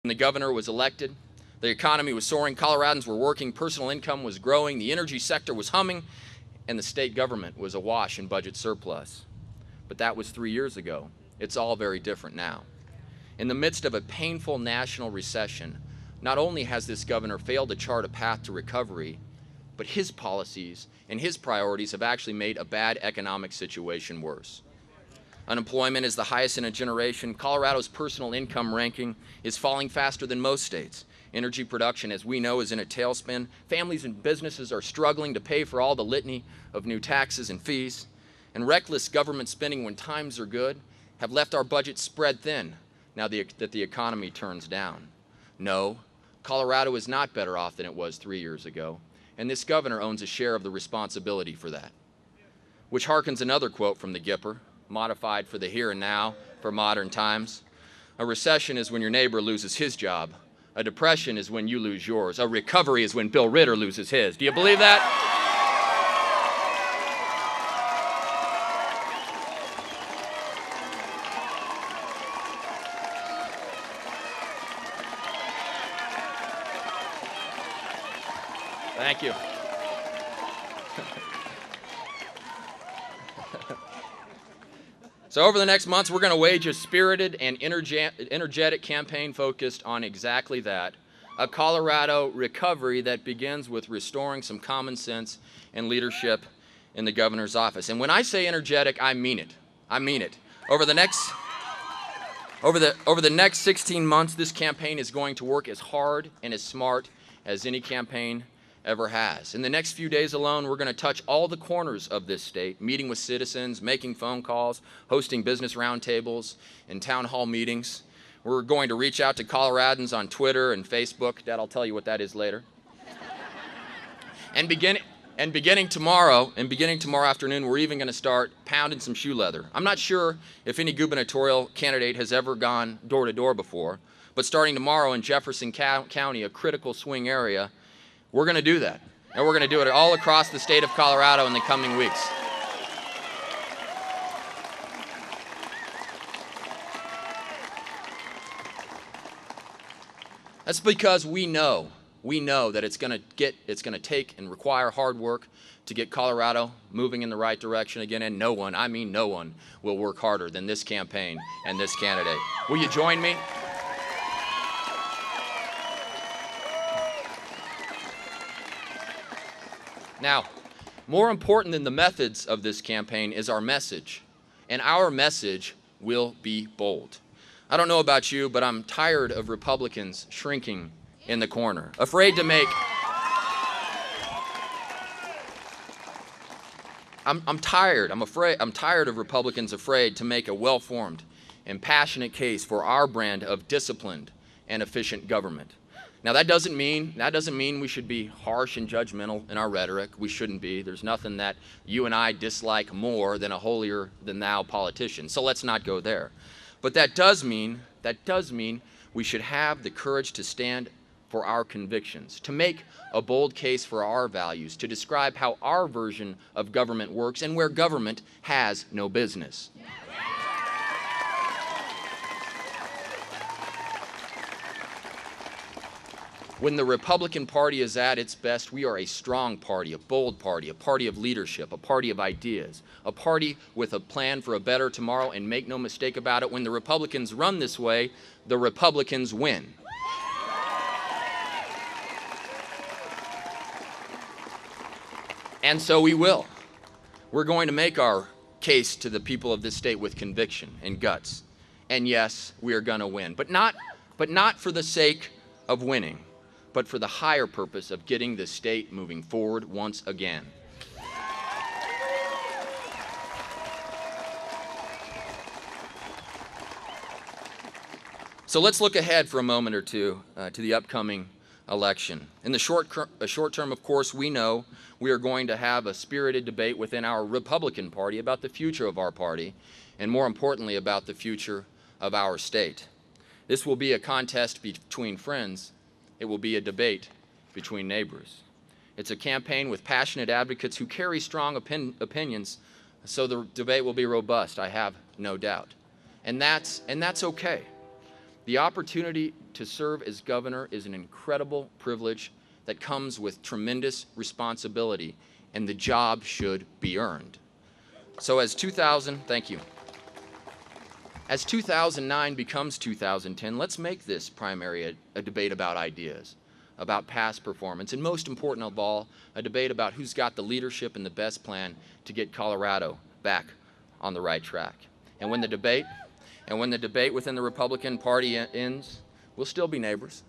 When the governor was elected, the economy was soaring, Coloradans were working, personal income was growing, the energy sector was humming, and the state government was awash in budget surplus. But that was 3 years ago. It's all very different now. In the midst of a painful national recession, not only has this governor failed to chart a path to recovery, but his policies and his priorities have actually made a bad economic situation worse. Unemployment is the highest in a generation. Colorado's personal income ranking is falling faster than most states. Energy production, as we know, is in a tailspin. Families and businesses are struggling to pay for all the litany of new taxes and fees. And reckless government spending when times are good have left our budget spread thin now that the economy turns down. No, Colorado is not better off than it was 3 years ago, and this governor owns a share of the responsibility for that. Which harkens another quote from the Gipper, modified for the here and now for modern times. A recession is when your neighbor loses his job. A depression is when you lose yours. A recovery is when Bill Ritter loses his. Do you believe that? Thank you. So over the next months, we're going to wage a spirited and energetic campaign focused on exactly that, a Colorado recovery that begins with restoring some common sense and leadership in the governor's office. And when I say energetic, I mean it. I mean it. Over the next 16 months, this campaign is going to work as hard and as smart as any campaign ever has. In the next few days alone, we're going to touch all the corners of this state, meeting with citizens, making phone calls, hosting business roundtables and town hall meetings. We're going to reach out to Coloradans on Twitter and Facebook. Dad, I'll tell you what that is later. And beginning tomorrow afternoon, we're even going to start pounding some shoe leather. I'm not sure if any gubernatorial candidate has ever gone door to door before, but starting tomorrow in Jefferson County, a critical swing area, we're going to do that, and we're going to do it all across the state of Colorado in the coming weeks. That's because we know that it's going to take and require hard work to get Colorado moving in the right direction again, and no one will work harder than this campaign and this candidate. Will you join me? Now, more important than the methods of this campaign is our message, and our message will be bold. I don't know about you, but I'm tired of Republicans shrinking in the corner, afraid to make... I'm tired of Republicans afraid to make a well-formed and passionate case for our brand of disciplined and efficient government. Now that doesn't mean we should be harsh and judgmental in our rhetoric. We shouldn't be. There's nothing that you and I dislike more than a holier-than-thou politician. So let's not go there. But that does mean we should have the courage to stand for our convictions, to make a bold case for our values, to describe how our version of government works and where government has no business. When the Republican Party is at its best, we are a strong party, a bold party, a party of leadership, a party of ideas, a party with a plan for a better tomorrow, and make no mistake about it, when the Republicans run this way, the Republicans win. And so we will. We're going to make our case to the people of this state with conviction and guts. And yes, we are going to win, but not for the sake of winning, but for the higher purpose of getting the state moving forward once again. So let's look ahead for a moment or two to the upcoming election. In the short term, of course, we know we are going to have a spirited debate within our Republican Party about the future of our party, and more importantly, about the future of our state. This will be a contest between friends. It will be a debate between neighbors. It's a campaign with passionate advocates who carry strong opinions, so the debate will be robust, I have no doubt. And that's okay. The opportunity to serve as governor is an incredible privilege that comes with tremendous responsibility, and the job should be earned. So thank you. As 2009 becomes 2010, let's make this primary a debate about ideas, about past performance, and most important of all, a debate about who's got the leadership and the best plan to get Colorado back on the right track. And when the debate within the Republican Party ends, we'll still be neighbors,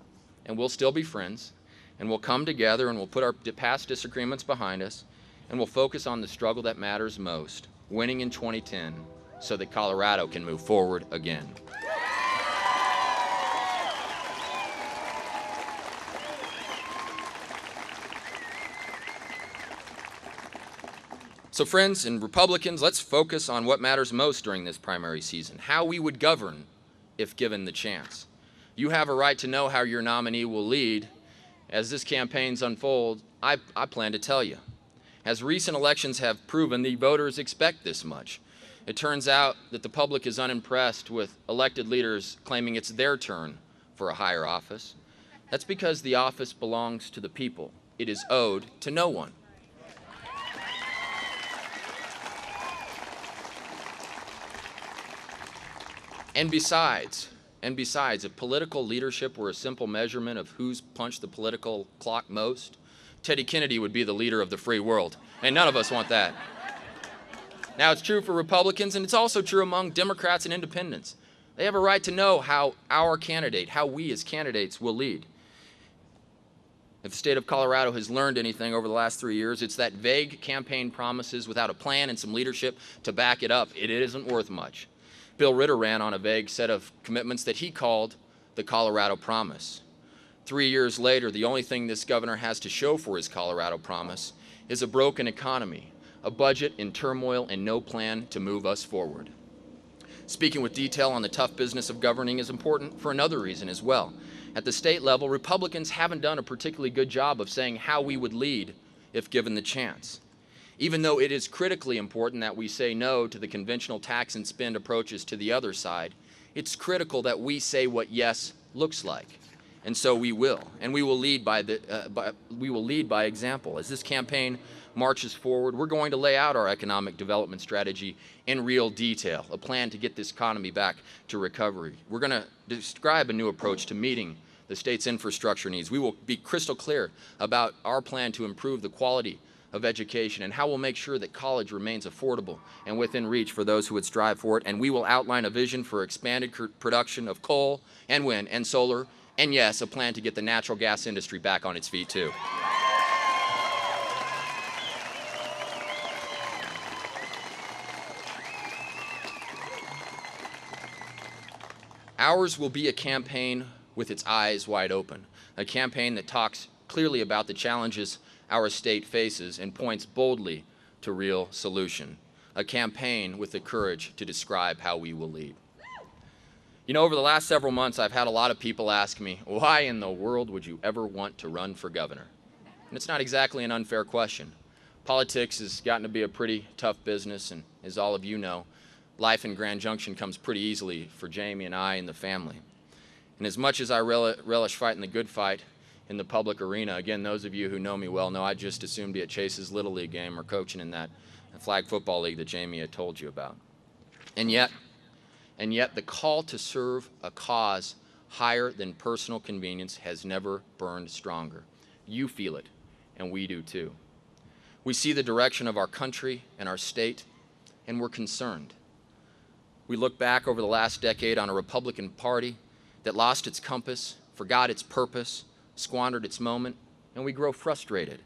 and we'll still be friends, and we'll come together and we'll put our past disagreements behind us, and we'll focus on the struggle that matters most, winning in 2010, so that Colorado can move forward again. So friends and Republicans, let's focus on what matters most during this primary season, how we would govern if given the chance. You have a right to know how your nominee will lead. As this campaign's unfold, I plan to tell you. As recent elections have proven, the voters expect this much. It turns out that the public is unimpressed with elected leaders claiming it's their turn for a higher office. That's because the office belongs to the people. It is owed to no one. And besides, if political leadership were a simple measurement of who's punched the political clock most, Teddy Kennedy would be the leader of the free world, and none of us want that. Now, it's true for Republicans, and it's also true among Democrats and independents. They have a right to know how we as candidates will lead. If the state of Colorado has learned anything over the last 3 years, it's that vague campaign promises without a plan and some leadership to back it up, it isn't worth much. Bill Ritter ran on a vague set of commitments that he called the Colorado Promise. 3 years later, the only thing this governor has to show for his Colorado Promise is a broken economy, a budget in turmoil, and no plan to move us forward. Speaking with detail on the tough business of governing is important for another reason as well. At the state level, Republicans haven't done a particularly good job of saying how we would lead if given the chance. Even though it is critically important that we say no to the conventional tax and spend approaches to the other side, it's critical that we say what yes looks like. And so we will. And we will lead by example. As this campaign marches forward, we're going to lay out our economic development strategy in real detail, a plan to get this economy back to recovery. We're going to describe a new approach to meeting the state's infrastructure needs. We will be crystal clear about our plan to improve the quality of education and how we'll make sure that college remains affordable and within reach for those who would strive for it. And we will outline a vision for expanded production of coal and wind and solar, and yes, a plan to get the natural gas industry back on its feet too. Ours will be a campaign with its eyes wide open, a campaign that talks clearly about the challenges our state faces and points boldly to real solution, a campaign with the courage to describe how we will lead. You know, over the last several months, I've had a lot of people ask me, why in the world would you ever want to run for governor? And it's not exactly an unfair question. Politics has gotten to be a pretty tough business, and as all of you know, life in Grand Junction comes pretty easily for Jamie and I and the family. And as much as I relish fighting the good fight in the public arena, again, those of you who know me well know I just assumed be at Chase's Little League game or coaching in that flag football league that Jamie had told you about. And yet the call to serve a cause higher than personal convenience has never burned stronger. You feel it, and we do too. We see the direction of our country and our state, and we're concerned. We look back over the last decade on a Republican Party that lost its compass, forgot its purpose, squandered its moment, and we grow frustrated.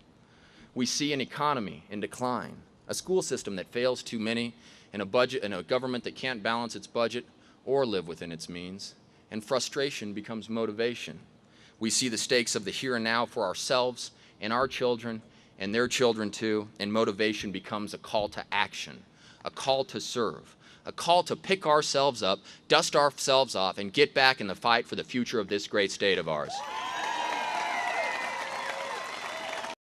We see an economy in decline, a school system that fails too many, and a government that can't balance its budget or live within its means, and frustration becomes motivation. We see the stakes of the here and now for ourselves and our children and their children too, and motivation becomes a call to action, a call to serve, a call to pick ourselves up, dust ourselves off, and get back in the fight for the future of this great state of ours.